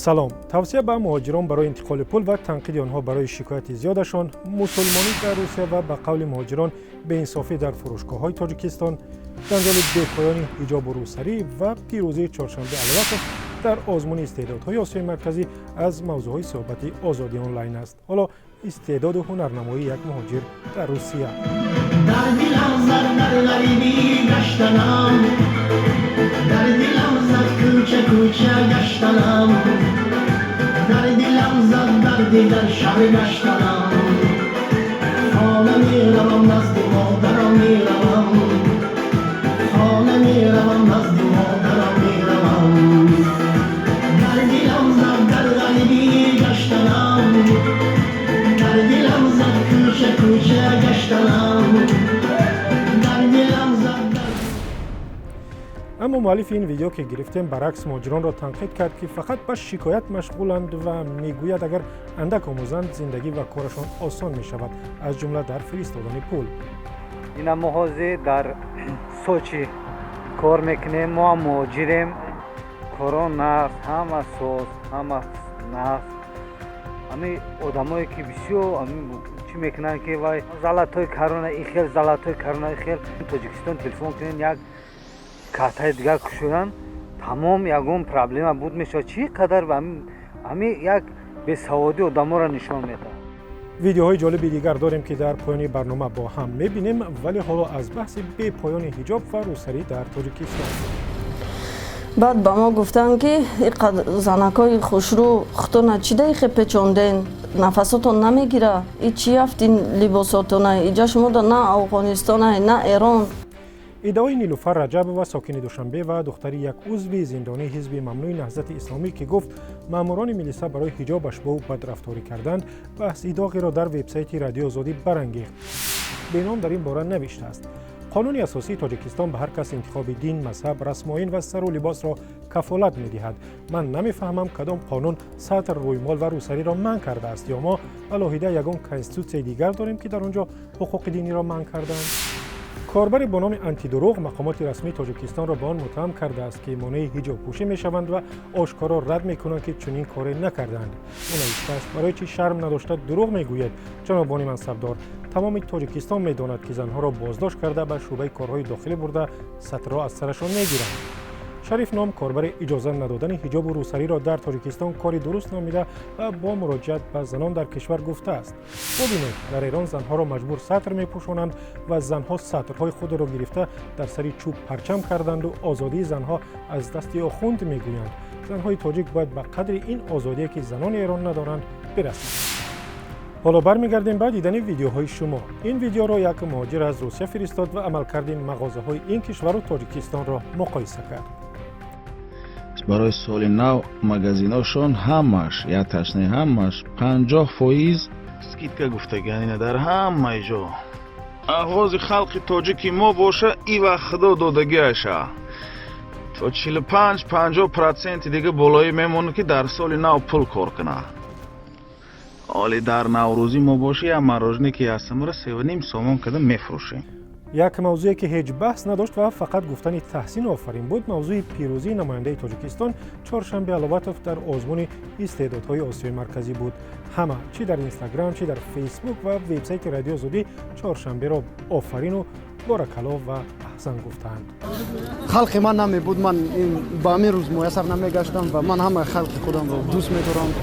سلام. توصیه به مهاجران برای انتقال پول و تنقید آنها برای شکایت زیادشان، مسلمانی در روسیه و به قول مهاجران بی‌انصافی در فروشگاه‌های تاجیکستان، جنجال بی‌پایان حجاب و روسری و پیروزی چهارشنبه علواتوف در آزمون استعدادهای آسیای مرکزی از موضوعهای صحبت آزادی آنلاین است. حالا استعداد و هنرنمایی یک مهاجر در روسیه. در دلم زد در غریبی گشتنم، در دلم زد کوچه کوچه گشتنم، در دلم زد در دیگر شهر گشتنم، خانه میروم نزد مادرم میروم، خانه میروم نزد مادرم میروم، در دلم زد در غریبی گشتنم، در دلم زد کوچه کوچه گشتنم، در دلم زد. اما مؤلف این ویدیو که گرفتیم برعکس مهاجران را تنقید کرد که فقط به شکایت مشغولند و میگوید اگر اندک آموزند زندگی و کارشان آسان می شود، از جمله در فرستادن پول. این مغازه در سوچی کار میکنیم، ما مهاجریم، کارا نفت، همه سوز، همه نفت، همه آدمایی که بسیار چی میکنن که وای زلاتای کرونا ایخیل، زلاتای کرونا ایخیل، تاجیکستان تلفن کنین یک کارتای دیگر کشورن، تمام یکون پرابلم بود میشه. چی قدر همین یک بی‌سوادی آدما را نشان میده. ویدیوهای جالبی دیگر داریم که در پایان برنامه با هم میبینیم، ولی حالا از بحث بی پایان حجاب و روسری در تاجیکستان. بعد با ما گفتن که زنکای خوشرو خطونه چی دیگه پیچوندین، نفساتون نمیگیره، ای چی هفتین لباساتونه، اینجا شما در نه افغانستانه نه ایران. ادعای نیلوفر رجب و ساکن دوشنبه و دختری یک عضو زندانی حزب ممنوع نهضت اسلامی که گفت ماموران میلیسا برای حجابش با او بدرفتاری کردند، بحث داغی را در وبسایت رادیو آزادی برانگیخت. بینام در این باره نوشته است: قانون اساسی تاجیکستان به هر کس انتخاب دین، مذهب، رسم آیین و سر و لباس را کفالت می‌دهد. من نمی‌فهمم کدام قانون سطر رویمال و روسری را منع کرده است یا ما علاوه یگان کانستیتوسیون دیگر داریم که در آنجا حقوق دینی را منع کردند. کاربر با نام انتی دروغ مقامات رسمی تاجیکستان را به آن متهم کرده است که مانع حجاب پوشی می‌شوند و آشکارا رد می‌کنند که چنین کاری نکردند. او نوشته است برای چی شرم نداشته دروغ می‌گوید. جنابان منصبدار، تمام تاجیکستان می‌داند که زنها را بازداشت کرده به شعبه کارهای داخلی برده سطر را از سرشان می‌گیرند. شریف نام کاربر اجازه ندادن حجاب و روسری را در تاجیکستان کاری درست نامیده و با مراجعت به زنان در کشور گفته است: ببینید در ایران زنها را مجبور سطر میپوشانند و زنها سطرهای خود را گرفته در سر چوب پرچم کردند و آزادی زنها از دست آخوند میگویند. زنهای تاجیک باید به قدر این آزادی که زنان ایران ندارند برسند. حالا برمیگردیم به دیدن ویدیوهای شما. این ویدیو را یک مهاجر از روسیه فرستاد و عملکرد مغازه‌های این کشور و تاجیکستان را مقایسه کرد. برای سال نو مغازیناشون همش یا تشنه همش 50% скидка گفتگانی در همه جا. آغاز خلق تاجیکی ما باشه ای وقتا دادگیشه تا 45-50% دیگه بالایی میمونه که در سال نو پول کار کنه. حالی در نوروزی ما باشه یا مراجنی که هستم را 3.5 سومون کده میفروشیم. یک موضوعی که هیچ بحث نداشت و فقط گفتن تحسین آفرین بود، موضوع پیروزی نماینده تاجیکستان چهارشنبه علواتوف در آزمون استعدادهای آسیای مرکزی بود. همه چی در اینستاگرام چی در فیسبوک و وبسایت رادیو آزادی چهارشنبه را آفرین و بارکالله و احسن گفتند. خلق من نمی بود، من با همین روز میسر نمیگشتم و من همه خلق خودم رو دوست می‌دارم.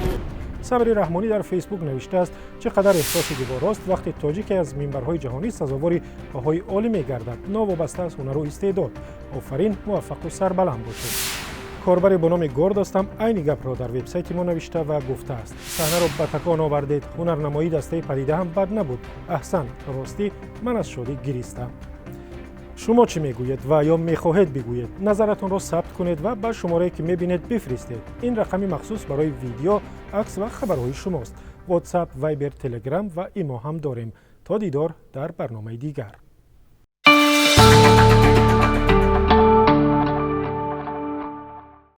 صبری رحمانی در فیسبوک نوشته است: چقدر احساس دیواراست وقتی تاجیک از منبرهای جهانی سزاوار بهای عالی می‌گردد، نوابسته از هنر و استعداد. آفرین، موفق و سربلند باشید. کاربر با نام گرد هستم عین گپ را در وبسایت ما نوشته و گفته است: صحنه را به تکان آوردید، هنرنمایی دسته پدیده هم بد نبود. احسن، راستی من از شادی گریستم. شما چی میگویید و یا میخواهید بگویید؟ نظرتون را ثبت کنید و به شماره‌ای که میبینید بفرستید. این رقمی مخصوص برای ویدیو، عکس و خبرهای شماست. واتساپ، وایبر، تلگرام و ایمو هم داریم. تا دیدار در برنامه دیگر.